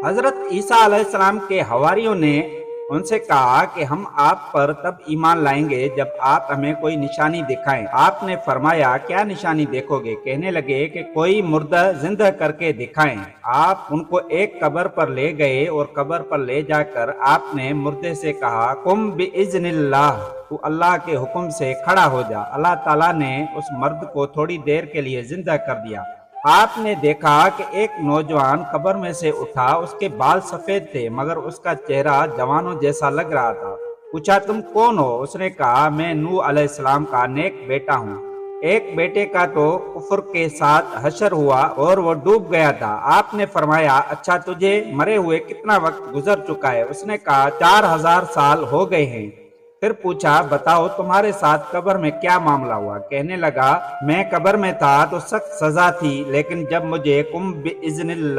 حضرت عیسیٰ علیہ السلام کے حواریوں نے ان سے کہا کہ ہم آپ پر تب ایمان لائیں گے جب آپ ہمیں کوئی نشانی دکھائیں۔ آپ نے فرمایا کیا نشانی دیکھو گے؟ کہنے لگے کہ کوئی مردہ زندہ کر کے دکھائیں۔ آپ ان کو ایک قبر پر لے گئے اور قبر پر لے جا کر آپ نے مردے سے کہا قم بِإِذْنِ اللہ، تو اللہ کے حکم سے کھڑا ہو جا۔ اللہ تعالیٰ نے اس مرد کو تھوڑی دیر کے لیے زندہ کر دیا۔ آپ نے دیکھا کہ ایک نوجوان قبر میں سے اٹھا، اس کے بال سفید تھے مگر اس کا چہرہ جوانوں جیسا لگ رہا تھا۔ پوچھا تم کون ہو؟ اس نے کہا میں نوح علیہ السلام کا نیک بیٹا ہوں۔ ایک بیٹے کا تو کفر کے ساتھ حشر ہوا اور وہ ڈوب گیا تھا۔ آپ نے فرمایا اچھا تجھے مرے ہوئے کتنا وقت گزر چکا ہے؟ اس نے کہا 4000 سال ہو گئے ہیں۔ پھر پوچھا بتاؤ تمہارے ساتھ قبر میں کیا معاملہ ہوا؟ کہنے لگا میں قبر میں تھا تو سخت سزا تھی، لیکن جب مجھے قم بِإِذْنِ اللہ